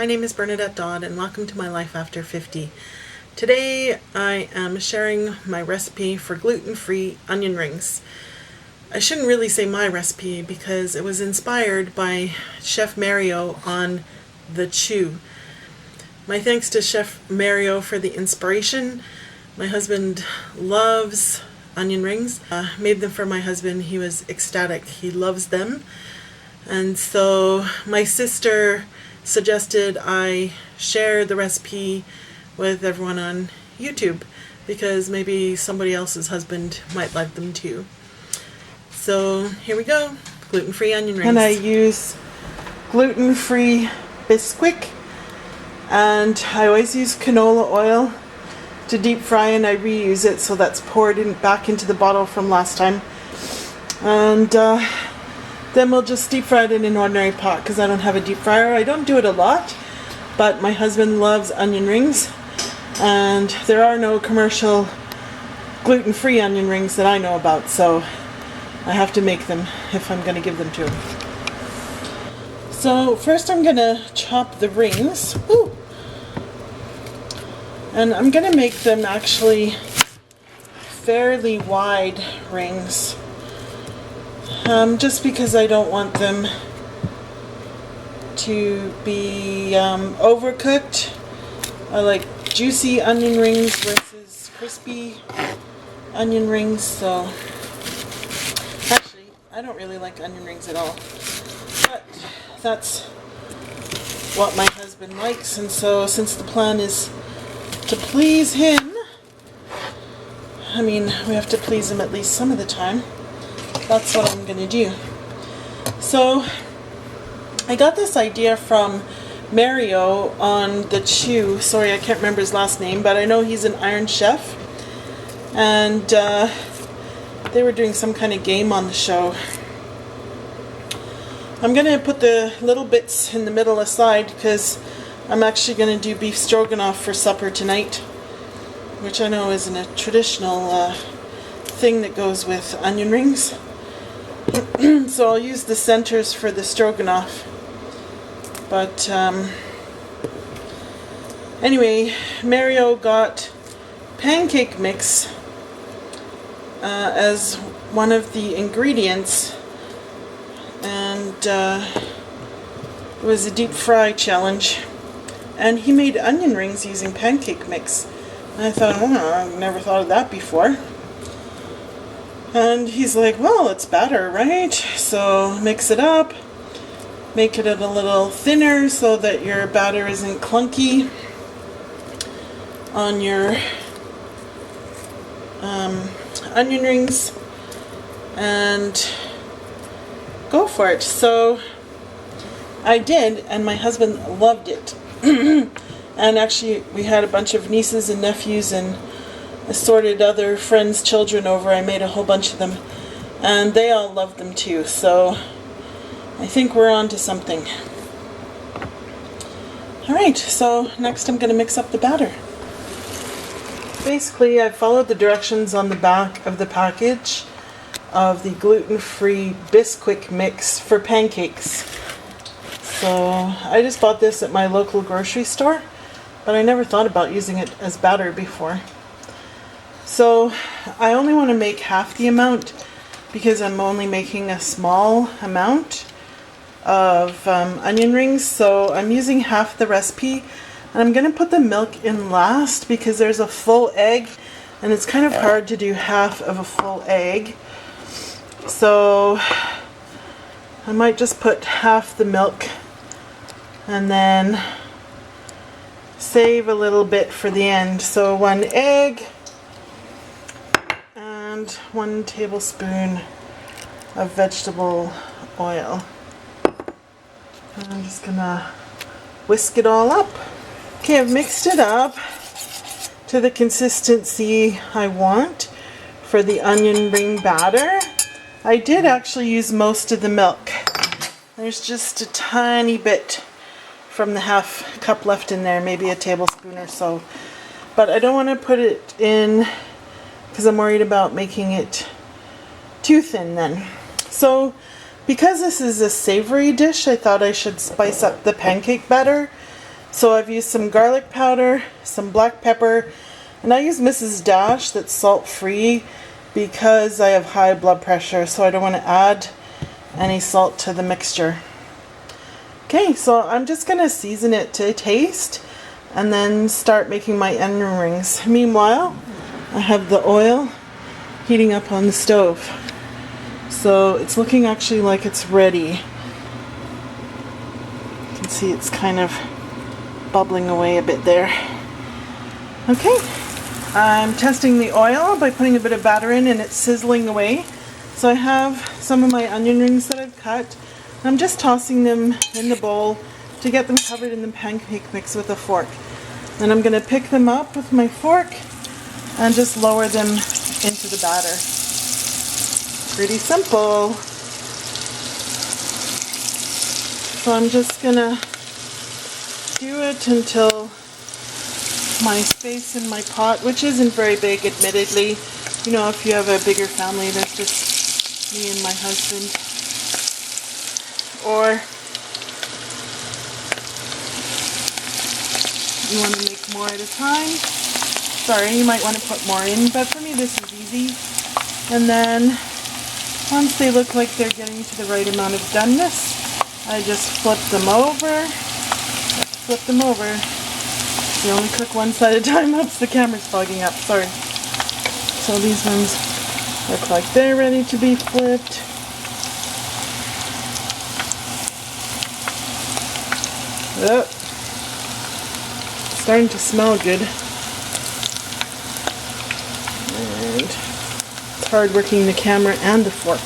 My name is Bernadette Dodd and welcome to my life after 50. Today I am sharing my recipe for gluten-free onion rings. I shouldn't really say my recipe because it was inspired by Chef Mario on the Chew. My thanks to Chef Mario for the inspiration. My husband loves onion rings. Made them for my husband. He was ecstatic. He loves them. And so my sister suggested I share the recipe with everyone on YouTube because maybe somebody else's husband might like them too. So here we go, gluten-free onion rings. And I use gluten-free Bisquick, and I always use canola oil to deep fry, and I reuse it, so that's poured back into the bottle from last time. And then we'll just deep fry it in an ordinary pot because I don't have a deep fryer. I don't do it a lot, but my husband loves onion rings, and there are no commercial gluten-free onion rings that I know about, so I have to make them if I'm going to give them to him. So first I'm going to chop the rings. Ooh. And I'm going to make them actually fairly wide rings. Just because I don't want them to be overcooked. I like juicy onion rings versus crispy onion rings. So actually, I don't really like onion rings at all. But that's what my husband likes, and so since the plan is to please him, I mean, we have to please him at least some of the time. That's what I'm going to do. So I got this idea from Mario on the Chew. Sorry, I can't remember his last name, but I know he's an Iron Chef. And they were doing some kind of game on the show. I'm going to put the little bits in the middle aside because I'm actually going to do beef stroganoff for supper tonight, which I know isn't a traditional thing that goes with onion rings. So I'll use the centers for the stroganoff. But anyway, Mario got pancake mix as one of the ingredients, and it was a deep fry challenge, and he made onion rings using pancake mix. And I thought, I've never thought of that before. And he's like, well, it's batter, right? So mix it up, make it a little thinner so that your batter isn't clunky on your onion rings, and go for it. So I did, and my husband loved it. And actually, we had a bunch of nieces and nephews and assorted other friends' children over. I made a whole bunch of them, and they all loved them too. So I think we're on to something. Alright, so next I'm going to mix up the batter. Basically, I followed the directions on the back of the package of the gluten-free Bisquick mix for pancakes. So I just bought this at my local grocery store, but I never thought about using it as batter before. So I only want to make half the amount because I'm only making a small amount of onion rings. So I'm using half the recipe, and I'm going to put the milk in last because there's a full egg, and it's kind of hard to do half of a full egg. So I might just put half the milk and then save a little bit for the end. So 1 egg and 1 tablespoon of vegetable oil. And I'm just gonna whisk it all up. Okay, I've mixed it up to the consistency I want for the onion ring batter. I did actually use most of the milk. There's just a tiny bit from the half cup left in there, maybe a tablespoon or so. But I don't want to put it in because I'm worried about making it too thin then. So because this is a savory dish, I thought I should spice up the pancake batter So I've used some garlic powder, some black pepper, and I use Mrs. Dash that's salt-free because I have high blood pressure, so I don't want to add any salt to the mixture. Okay, so I'm just going to season it to taste and then start making my onion rings. Meanwhile, I have the oil heating up on the stove. So it's looking actually like it's ready. You can see it's kind of bubbling away a bit there. Okay, I'm testing the oil by putting a bit of batter in, and it's sizzling away. So I have some of my onion rings that I've cut. I'm just tossing them in the bowl to get them covered in the pancake mix with a fork. Then I'm going to pick them up with my fork and just lower them into the batter. Pretty simple. So I'm just going to do it until my space in my pot, which isn't very big admittedly. You know, if you have a bigger family, there's just me and my husband. Or you want to make more at a time. Sorry, you might want to put more in, but for me this is easy. And then once they look like they're getting to the right amount of doneness, I just flip them over. Flip them over. You only cook one side at a time. Oops, the camera's fogging up. Sorry. So these ones look like they're ready to be flipped. Oh, starting to smell good. And it's hard working the camera and the fork.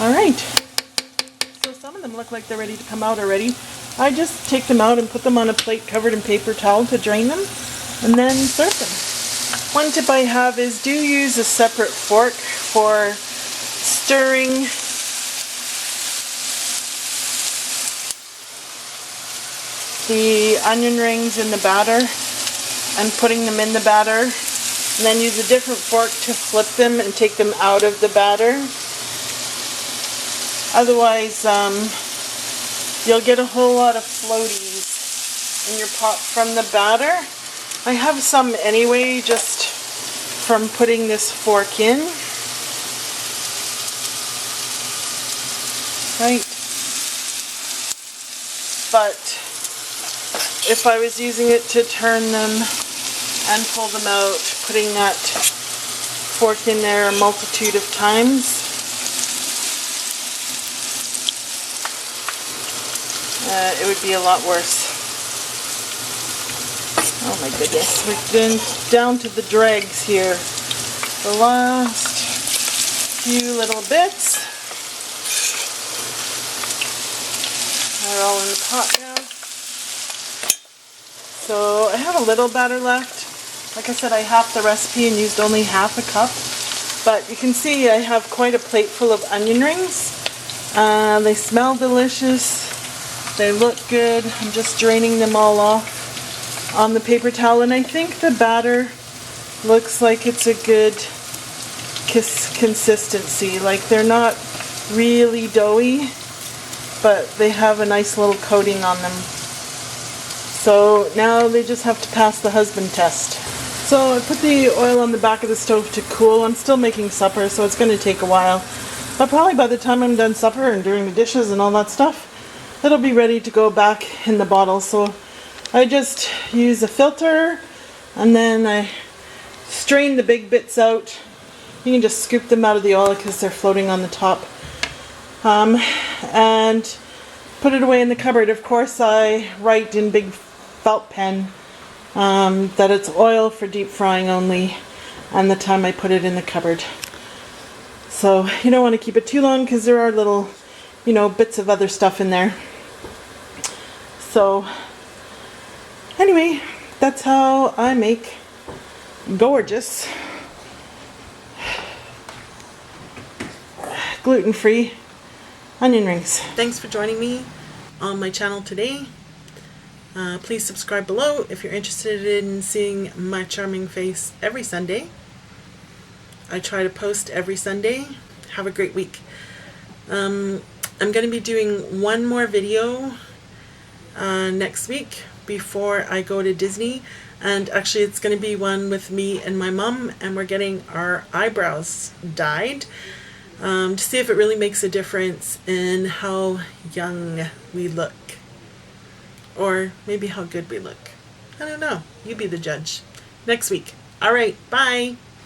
Alright. So some of them look like they're ready to come out already. I just take them out and put them on a plate covered in paper towel to drain them and then serve them. One tip I have is do use a separate fork for stirring the onion rings in the batter and putting them in the batter, and then use a different fork to flip them and take them out of the batter. Otherwise, you'll get a whole lot of floaties in your pot from the batter. I have some anyway, just from putting this fork in. Right. But if I was using it to turn them and pull them out, putting that fork in there a multitude of times, it would be a lot worse. Oh my goodness, we've been down to the dregs here. The last few little bits are all in the pot now. So I have a little batter left. Like I said, I halved the recipe and used only half a cup. But you can see I have quite a plate full of onion rings. They smell delicious. They look good. I'm just draining them all off on the paper towel. And I think the batter looks like it's a good consistency. Like they're not really doughy, but they have a nice little coating on them. So now they just have to pass the husband test. So I put the oil on the back of the stove to cool. I'm still making supper, so it's going to take a while. But probably by the time I'm done supper and doing the dishes and all that stuff, it'll be ready to go back in the bottle. So I just use a filter and then I strain the big bits out. You can just scoop them out of the oil because they're floating on the top. And put it away in the cupboard. Of course, I write in big felt pen that it's oil for deep frying only and the time I put it in the cupboard. So you don't want to keep it too long because there are little, bits of other stuff in there. So anyway, that's how I make gorgeous gluten-free onion rings. Thanks for joining me on my channel today. Please subscribe below if you're interested in seeing my charming face every Sunday. I try to post every Sunday. Have a great week. I'm going to be doing one more video next week before I go to Disney. And actually, it's going to be one with me and my mom, and we're getting our eyebrows dyed to see if it really makes a difference in how young we look. Or maybe how good we look. I don't know. You be the judge. Next week. All right. Bye.